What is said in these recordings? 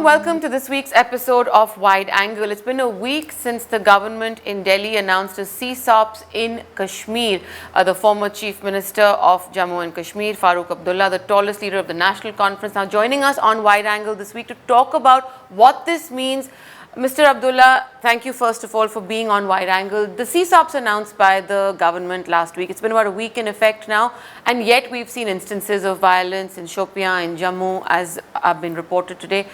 welcome to this week's episode of Wide Angle. It's been a week since the government in Delhi announced a CSOPs in Kashmir. The former Chief Minister of Jammu and Kashmir, Farooq Abdullah, the tallest leader of the National Conference, now joining us on Wide Angle this week to talk about what this means. Mr. Abdullah, thank you first of all for being on Wide Angle. The CSOPs announced by the government last week, it's been about a week in effect now, and yet we've seen instances of violence in Shopian, in Jammu, as have been reported today.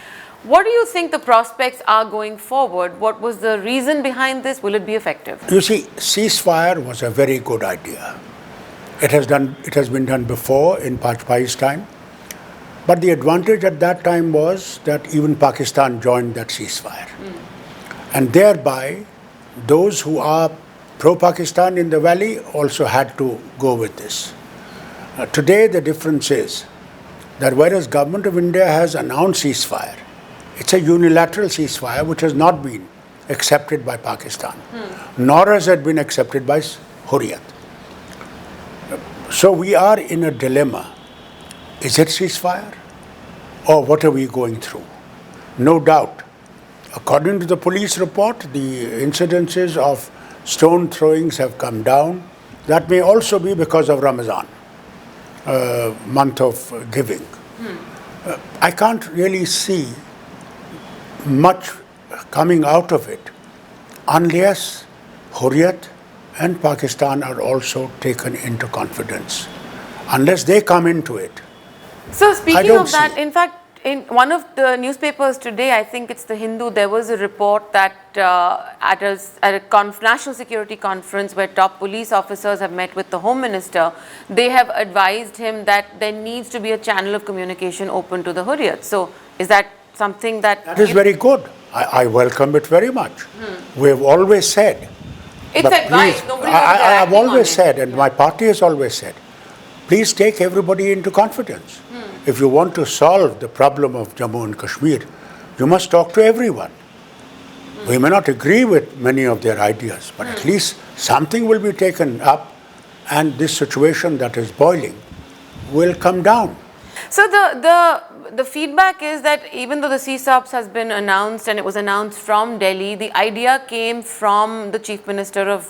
What do you think the prospects are going forward? What was the reason behind this? Will it be effective? You see, ceasefire was a very good idea. It has been done before in Vajpayee's time. But the advantage at that time was that even Pakistan joined that ceasefire. And thereby, those who are pro-Pakistan in the valley also had to go with this. Today, the difference is that whereas Government of India has announced ceasefire, it's a unilateral ceasefire which has not been accepted by Pakistan, nor has it been accepted by Hurriyat. So we are in a dilemma. Is it ceasefire? Or what are we going through? No doubt. According to the police report, the incidences of stone throwings have come down. That may also be because of Ramadan, month of giving. I can't really see much coming out of it unless Hurriyat and Pakistan are also taken into confidence. Unless they come into it. So speaking of that, in fact, in one of the newspapers today, I think it's the Hindu, there was a report that at a national security conference where top police officers have met with the Home Minister, they have advised him that there needs to be a channel of communication open to the Hurriyat. So is that something that... That is very good. I welcome it very much. We have always said... It's advice. I have always said, and my party has always said, please take everybody into confidence. If you want to solve the problem of Jammu and Kashmir, you must talk to everyone. We may not agree with many of their ideas, but at least something will be taken up and this situation that is boiling will come down. So the feedback is that even though the CSOPs has been announced and it was announced from Delhi, the idea came from the Chief Minister of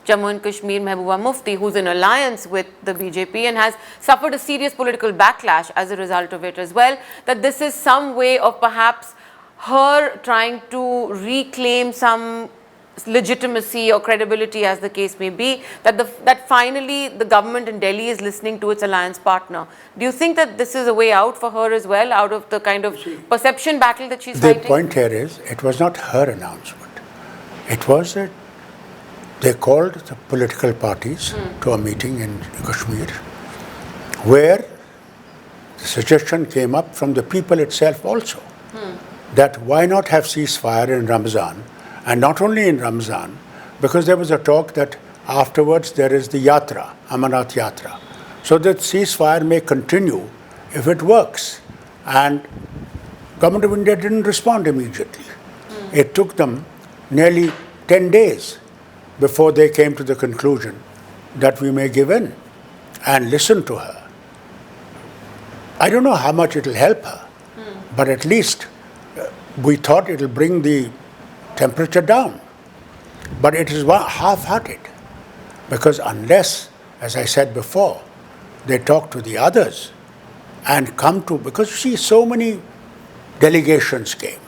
Jammu and Kashmir, Mehbooba Mufti, who's in alliance with the BJP and has suffered a serious political backlash as a result of it as well, that this is some way of perhaps her trying to reclaim some legitimacy or credibility, as the case may be, that finally the government in Delhi is listening to its alliance partner. Do you think that this is a way out for her as well, out of the kind of perception battle that she's fighting? The point here is, it was not her announcement. It was that they called the political parties to a meeting in Kashmir, where the suggestion came up from the people itself also, that why not have ceasefire in Ramadan? And not only in Ramzan, because there was a talk that afterwards there is the Yatra, Amarnath Yatra. So that ceasefire may continue if it works. And Government of India didn't respond immediately. It took them nearly 10 days before they came to the conclusion that we may give in and listen to her. I don't know how much it will help her, but at least we thought it will bring the temperature down. But it is half-hearted, because unless, as I said before, they talk to the others and come to, because you see so many delegations came.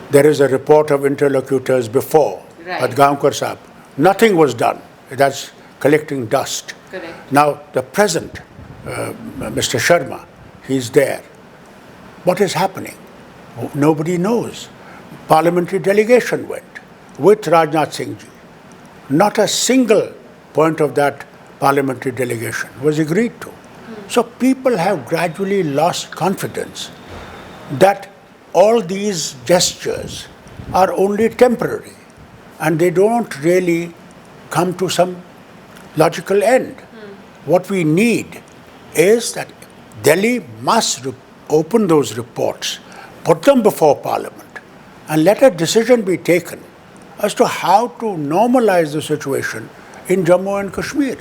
There is a report of interlocutors before, at Gaonkar Sahib. Nothing was done. That's collecting dust. Correct. Now the present, Mr. Sharma, he's there. What is happening? Nobody knows. Parliamentary delegation went with Rajnath Singh ji. Not a single point of that parliamentary delegation was agreed to. So people have gradually lost confidence that all these gestures are only temporary and they don't really come to some logical end. What we need is that Delhi must open those reports, put them before Parliament, and let a decision be taken as to how to normalize the situation in Jammu and Kashmir.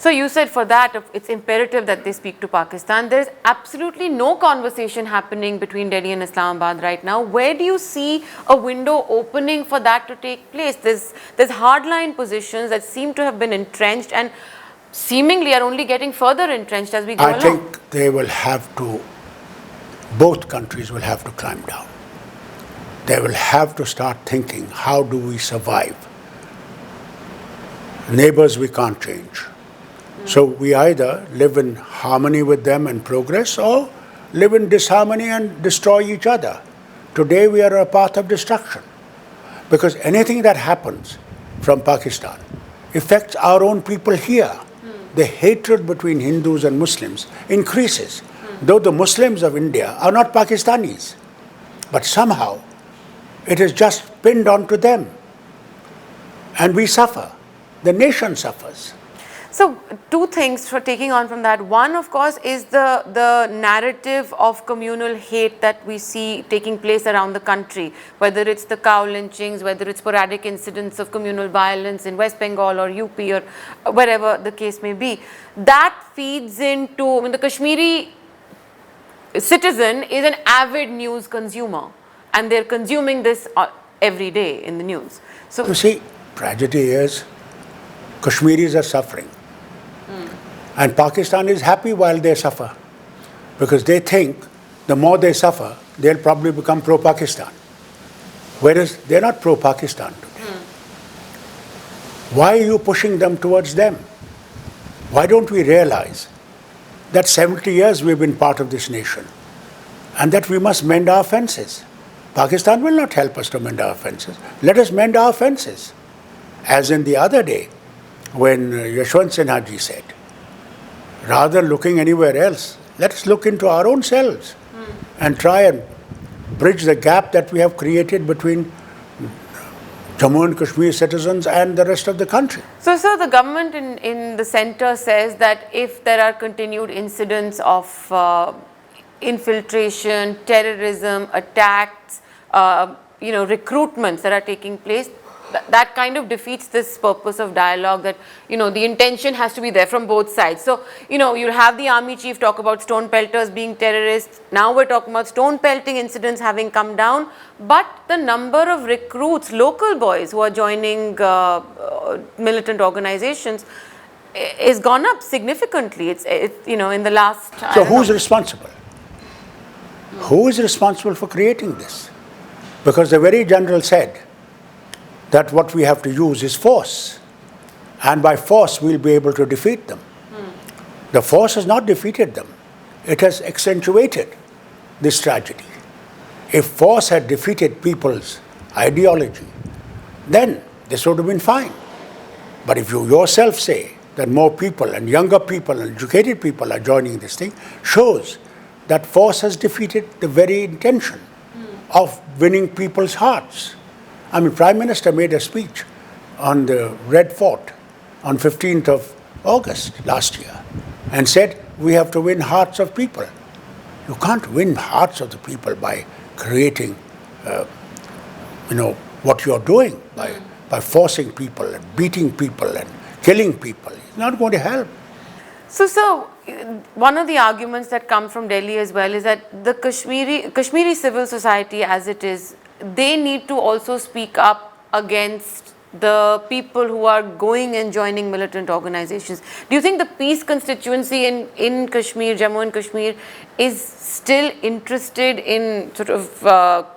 So you said for that, it's imperative that they speak to Pakistan. There's absolutely no conversation happening between Delhi and Islamabad right now. Where do you see a window opening for that to take place? There's hardline positions that seem to have been entrenched and seemingly are only getting further entrenched as we go along. I think they will have to, both countries will have to climb down. They will have to start thinking, how do we survive? Neighbors we can't change. So we either live in harmony with them and progress, or live in disharmony and destroy each other. Today we are on a path of destruction, because anything that happens from Pakistan affects our own people here. The hatred between Hindus and Muslims increases, though the Muslims of India are not Pakistanis. But somehow it is just pinned onto them. And we suffer. The nation suffers. So two things for taking on from that. One, of course, is the narrative of communal hate that we see taking place around the country, whether it's the cow lynchings, whether it's sporadic incidents of communal violence in West Bengal or UP or wherever the case may be. That feeds into, I mean, the Kashmiri citizen is an avid news consumer, and they're consuming this every day in the news. So you see, tragedy is Kashmiris are suffering. And Pakistan is happy while they suffer, because they think the more they suffer, they'll probably become pro-Pakistan. Whereas they're not pro-Pakistan today. Why are you pushing them towards them? Why don't we realize that 70 years we've been part of this nation and that we must mend our fences? Pakistan will not help us to mend our fences. Let us mend our fences. As in the other day, when Yashwant Sinha ji said, rather than looking anywhere else, let us look into our own selves and try and bridge the gap that we have created between Jammu and Kashmir citizens and the rest of the country. So, sir, the government in the centre says that if there are continued incidents of infiltration, terrorism, attacks, recruitments that are taking place, that kind of defeats this purpose of dialogue, that, the intention has to be there from both sides. So, you'll have the army chief talk about stone pelters being terrorists. Now we're talking about stone pelting incidents having come down. But the number of recruits, local boys who are joining militant organizations is gone up significantly. It's in the last... So who's responsible? Who is responsible for creating this? Because the very general said that what we have to use is force. And by force, we'll be able to defeat them. The force has not defeated them. It has accentuated this tragedy. If force had defeated people's ideology, then this would have been fine. But if you yourself say that more people and younger people and educated people are joining this thing, shows that force has defeated the very intention of winning people's hearts. I mean, Prime Minister made a speech on the Red Fort on 15th of August last year and said, we have to win hearts of people. You can't win hearts of the people by creating, what you're doing, by forcing people and beating people and killing people. It's not going to help. So, one of the arguments that come from Delhi as well is that the Kashmiri civil society as it is, they need to also speak up against the people who are going and joining militant organizations. Do you think the peace constituency in Kashmir, Jammu and Kashmir, is still interested in sort of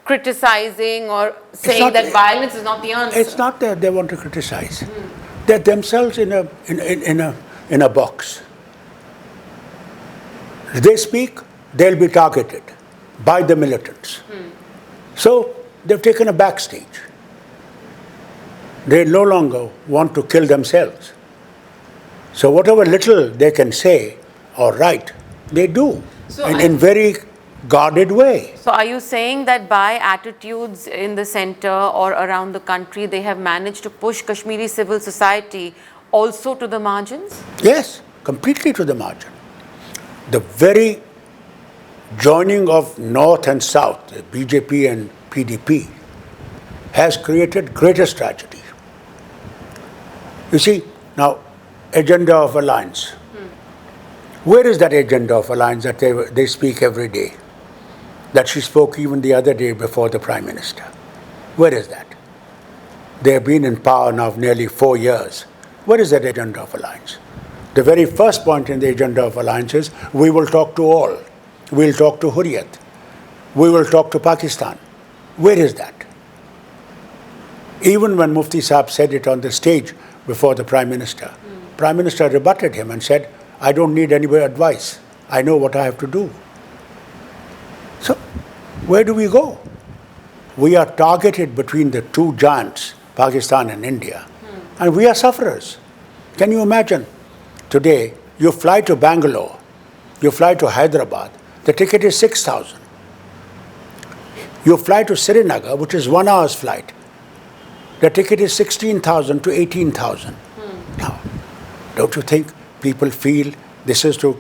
criticizing or saying that violence is not the answer? It's not that they want to criticize. They're themselves in a box. If they speak, they'll be targeted by the militants. So they've taken a backstage. They no longer want to kill themselves. So whatever little they can say or write, they do in very guarded way. So are you saying that by attitudes in the center or around the country, they have managed to push Kashmiri civil society also to the margins? Yes, completely to the margin. The very joining of North and South, the BJP and PDP, has created greatest tragedy. You see, now, agenda of alliance. Where is that agenda of alliance that they speak every day? That she spoke even the other day before the Prime Minister. Where is that? They have been in power now nearly 4 years. Where is that agenda of alliance? The very first point in the agenda of alliance is, we will talk to all. We will talk to Hurriyat. We will talk to Pakistan. Where is that? Even when Mufti Saab said it on the stage before the Prime Minister, Prime Minister rebutted him and said, I don't need anybody's advice. I know what I have to do. So, where do we go? We are targeted between the two giants, Pakistan and India, and we are sufferers. Can you imagine? Today, you fly to Bangalore, you fly to Hyderabad, the ticket is 6,000. You fly to Srinagar, which is 1 hour's flight, the ticket is 16,000 to 18,000. Now, don't you think people feel this is to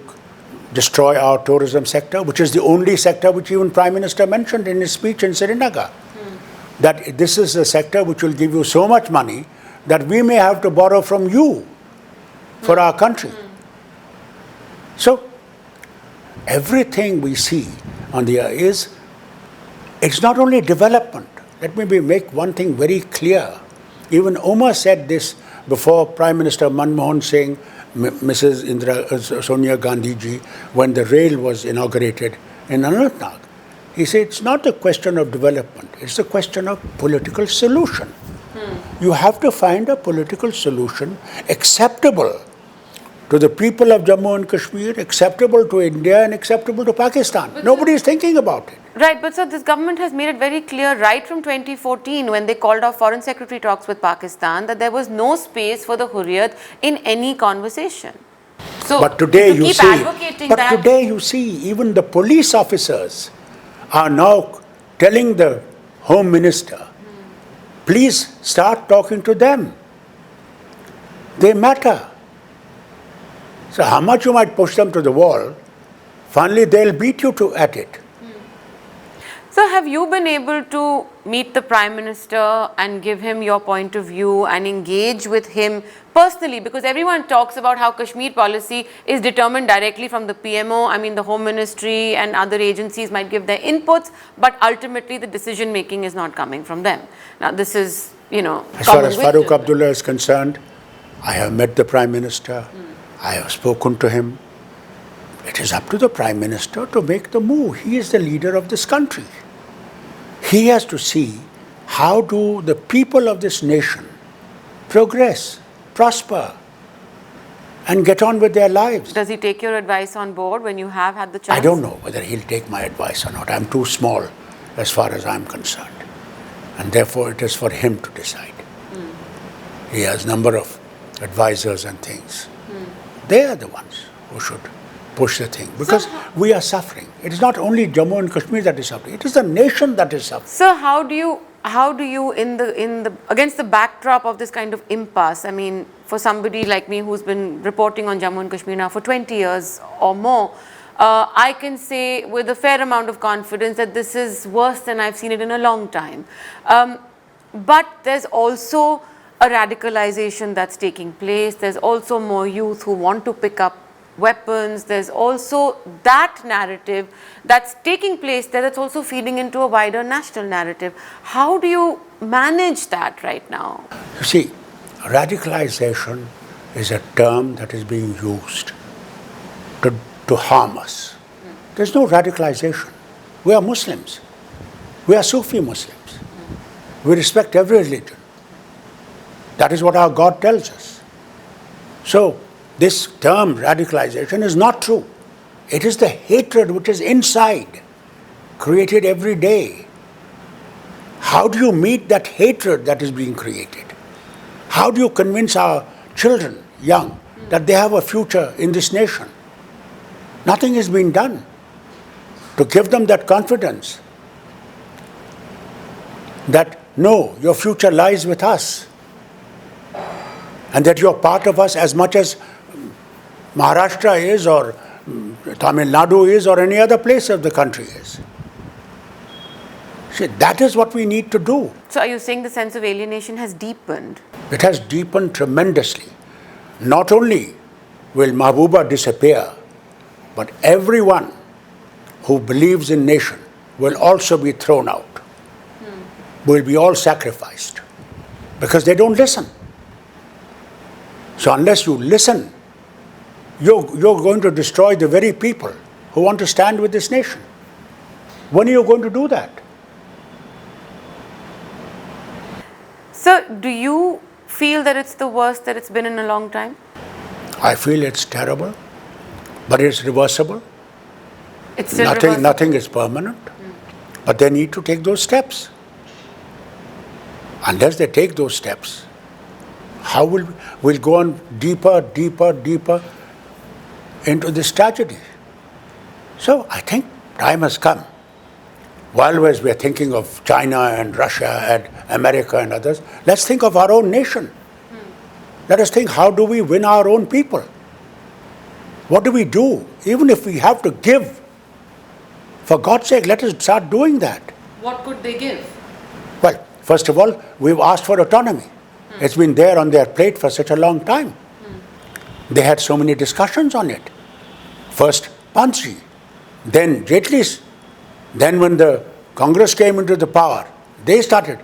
destroy our tourism sector, which is the only sector which even Prime Minister mentioned in his speech in Srinagar? That this is a sector which will give you so much money that we may have to borrow from you for our country. So, everything we see on the earth is, it's not only development. Let me make one thing very clear. Even Omar said this before Prime Minister Manmohan Singh, Mrs. Sonia Gandhi ji, when the rail was inaugurated in Anantnag. He said, it's not a question of development, it's a question of political solution. You have to find a political solution acceptable to the people of Jammu and Kashmir, acceptable to India and acceptable to Pakistan. Nobody is thinking about it. Right, but sir, this government has made it very clear right from 2014 when they called off foreign secretary talks with Pakistan that there was no space for the Hurriyat in any conversation. So, but today you keep advocating that. Today you see, even the police officers are now telling the Home Minister, please start talking to them. They matter. So how much you might push them to the wall, finally they'll beat you at it. So have you been able to meet the Prime Minister and give him your point of view and engage with him personally? Because everyone talks about how Kashmir policy is determined directly from the PMO. I mean, the Home Ministry and other agencies might give their inputs, but ultimately the decision making is not coming from them. Now this is, as far as Farooq Abdullah is concerned, I have met the Prime Minister. I have spoken to him. It is up to the Prime Minister to make the move. He is the leader of this country. He has to see how do the people of this nation progress, prosper, and get on with their lives. Does he take your advice on board when you have had the chance? I don't know whether he'll take my advice or not. I'm too small as far as I'm concerned. And therefore it is for him to decide. He has a number of advisors and things. They are the ones who should push the thing, because we are suffering. It is not only Jammu and Kashmir that is suffering, it is the nation that is suffering. Sir, how do you against the backdrop of this kind of impasse, I mean, for somebody like me who's been reporting on Jammu and Kashmir now for 20 years or more, I can say with a fair amount of confidence that this is worse than I've seen it in a long time. But there's also a radicalization that's taking place. There's also more youth who want to pick up weapons. There's also that narrative that's taking place there that's also feeding into a wider national narrative. How do you manage that right now? You see, radicalization is a term that is being used to harm us. There's no radicalization. We are Muslims. We are Sufi Muslims. We respect every religion. That is what our God tells us. So, this term radicalization is not true. It is the hatred which is inside, created every day. How do you meet that hatred that is being created? How do you convince our children, young, that they have a future in this nation? Nothing is being done to give them that confidence that, no, your future lies with us, and that you're part of us as much as Maharashtra is, or Tamil Nadu is, or any other place of the country is. See, that is what we need to do. So are you saying the sense of alienation has deepened? It has deepened tremendously. not only will Mehbooba disappear, but everyone who believes in nation will also be thrown out. Will be all sacrificed because they don't listen. So unless you listen, you're going to destroy the very people who want to stand with this nation. When are you going to do that? Sir, do you feel that it's the worst that it's been in a long time? I feel it's terrible, but it's reversible. It's still reversible? Nothing is permanent, but they need to take those steps. Unless they take those steps, how we'll go on deeper into this tragedy. So I think time has come. While we're thinking of China and Russia and America and others, let's think of our own nation. Let us think, how do we win our own people? What do we do? Even if we have to give, for God's sake, let us start doing that. What could they give? Well, first of all, we've asked for autonomy. It's been there on their plate for such a long time. They had so many discussions on it. First, Panchi, then Jaitley's. Then when the Congress came into the power, they started.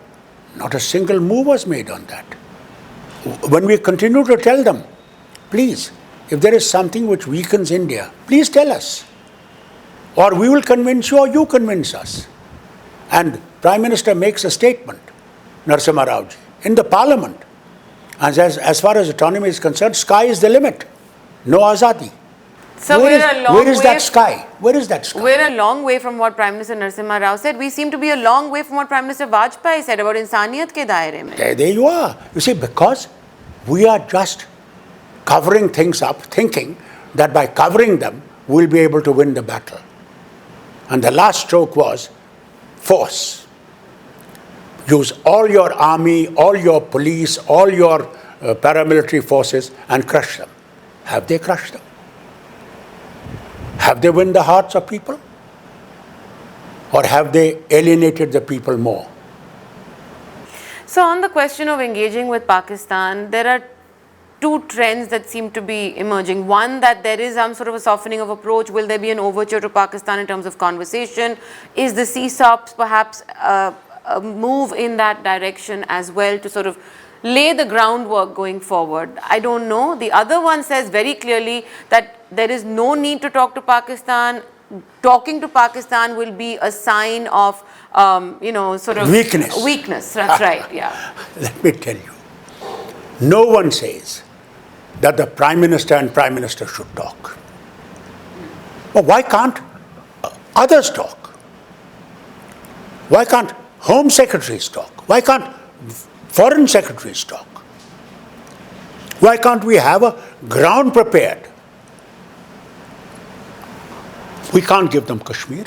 Not a single move was made on that. When we continue to tell them, please, if there is something which weakens India, please tell us. Or we will convince you or you convince us. And Prime Minister makes a statement, Narasimha Rao ji, in the Parliament. And as far as autonomy is concerned, sky is the limit. No azadi. So where is that sky? Where is that sky? We're a long way from what Prime Minister Narasimha Rao said. We seem to be a long way from what Prime Minister Vajpayee said about insaniyat ke daire mein. There you are. You see, because we are just covering things up, thinking that by covering them, we'll be able to win the battle. And the last stroke was force. Use all your army, all your police, all your paramilitary forces and crush them. Have they crushed them? Have they won the hearts of people? Or have they alienated the people more? So on the question of engaging with Pakistan, there are two trends that seem to be emerging. One, that there is some sort of a softening of approach. Will there be an overture to Pakistan in terms of conversation? Is the CSOPs perhaps a move in that direction as well to sort of lay the groundwork going forward? I don't know. The other one says very clearly that there is no need to talk to Pakistan. Talking to Pakistan will be a sign of, sort of weakness. Weakness, that's right, yeah. Let me tell you, no one says that the Prime Minister and Prime Minister should talk. Well, why can't others talk? Why can't Home Secretaries talk? Why can't Foreign Secretaries talk? Why can't we have a ground prepared? We can't give them Kashmir.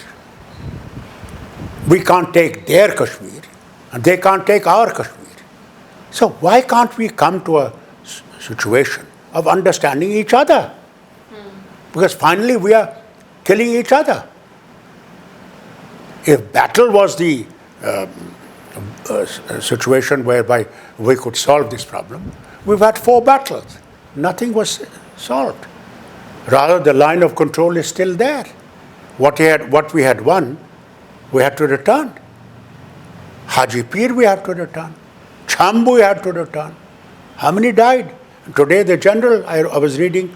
We can't take their Kashmir, and they can't take our Kashmir. So why can't we come to a situation of understanding each other? Because finally we are killing each other. If battle was the situation whereby we could solve this problem, we've had 4 battles. Nothing was solved. Rather, the line of control is still there. What we had won, we had to return. Haji Pir we have to return. Chambu we had to return. How many died? Today the general I was reading,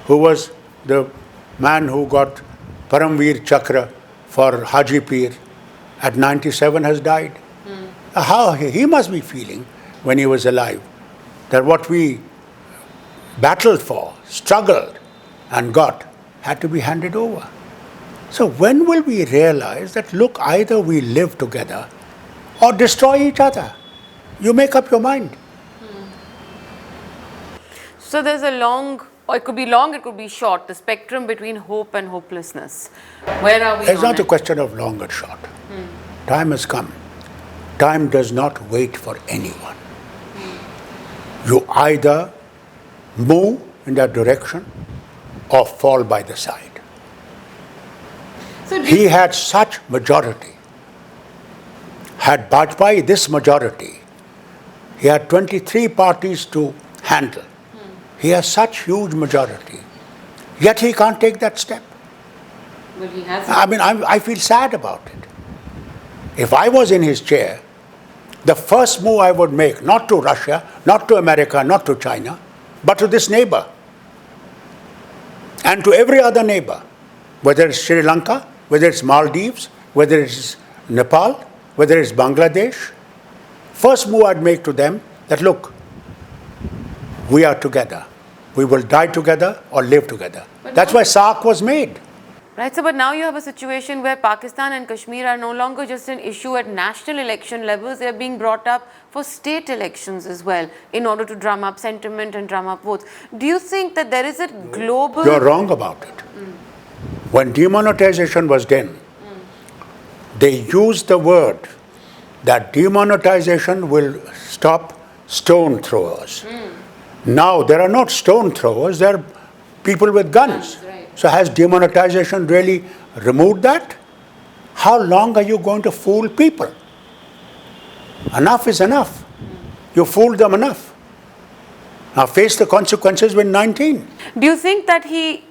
who was the man who got Paramveer Chakra for Haji Pir at 97 has died. How he must be feeling when he was alive, that what we battled for, struggled and got, had to be handed over. So when will we realize that, look, either we live together or destroy each other? You make up your mind. So there's a long, or it could be long, it could be short, the spectrum between hope and hopelessness. Where are we? It's not a question of long or short. Time has come. Time does not wait for anyone. You either move in that direction or fall by the side. So he had such majority. Had Vajpayee this majority, he had 23 parties to handle. He has such huge majority. Yet he can't take that step. Well, he has. I mean, I feel sad about it. If I was in his chair, the first move I would make, not to Russia, not to America, not to China, but to this neighbor. And to every other neighbor, whether it's Sri Lanka, whether it's Maldives, whether it's Nepal, whether it's Bangladesh. First move I'd make to them that, look, we are together. We will die together or live together. That's why SAARC was made. Right, so but now you have a situation where Pakistan and Kashmir are no longer just an issue at national election levels, they are being brought up for state elections as well in order to drum up sentiment and drum up votes. Do you think that there is a global... You're wrong about it. When demonetization was done, they used the word that demonetization will stop stone throwers. Now there are not stone throwers, there are people with guns. So has demonetization really removed that? How long are you going to fool people? Enough is enough. You fooled them enough. Now face the consequences with 19. Do you think that he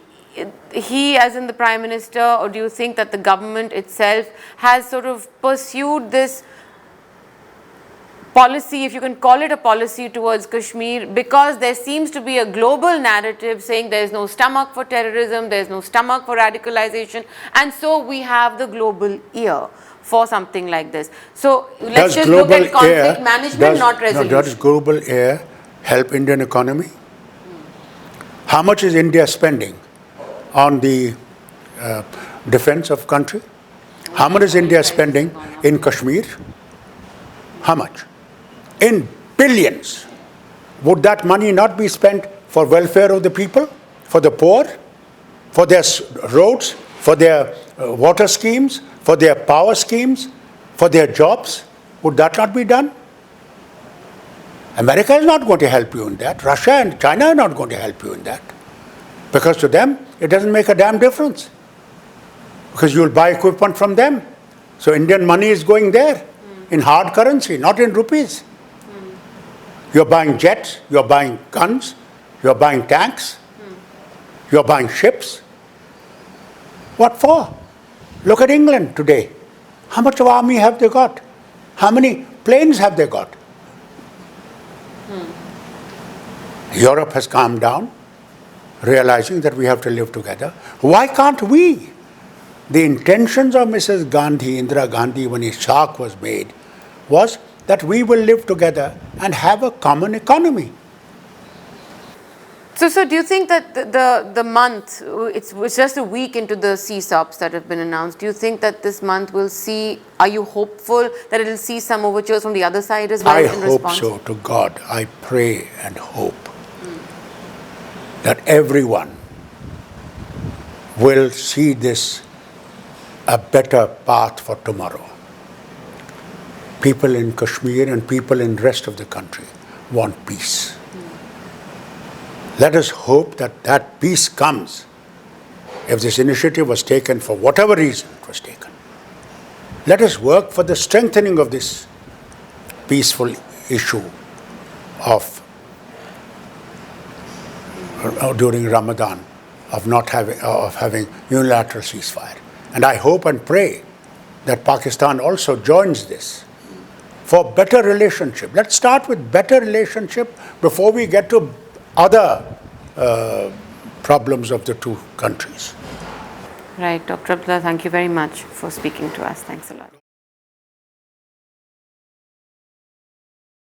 as in the Prime Minister, or do you think that the government itself has sort of pursued this policy, if you can call it a policy, towards Kashmir, because there seems to be a global narrative saying there is no stomach for terrorism, there is no stomach for radicalization, and so we have the global ear for something like this. So let's just look at conflict management, not resolution. Does global air help Indian economy? How much is India spending on the defense of country? How much is India spending in Kashmir? How much? In billions. Would that money not be spent for welfare of the people, for the poor, for their roads, for their water schemes, for their power schemes, for their jobs? Would that not be done? America is not going to help you in that. Russia and China are not going to help you in that. Because to them, it doesn't make a damn difference. Because you'll buy equipment from them. So Indian money is going there in hard currency, not in rupees. You're buying jets, you're buying guns, you're buying tanks, you're buying ships. What for? Look at England today. How much of army have they got? How many planes have they got? Europe has calmed down, realizing that we have to live together. Why can't we? The intentions of Mrs. Gandhi, Indira Gandhi, when SAARC was made, was that we will live together and have a common economy. So do you think that the month, it's just a week into the CSOPs that have been announced, do you think that this month will see, are you hopeful that it will see some overtures from the other side as well I in response? hope so, to God. I pray and hope that everyone will see this a better path for tomorrow. People in Kashmir and people in the rest of the country want peace. Let us hope that that peace comes if this initiative was taken for whatever reason it was taken. Let us work for the strengthening of this peaceful issue of during Ramadan, of having unilateral ceasefire. And I hope and pray that Pakistan also joins this for better relationship. Let's start with better relationship before we get to other problems of the two countries. Right, Dr. Abdullah, thank you very much for speaking to us. Thanks a lot.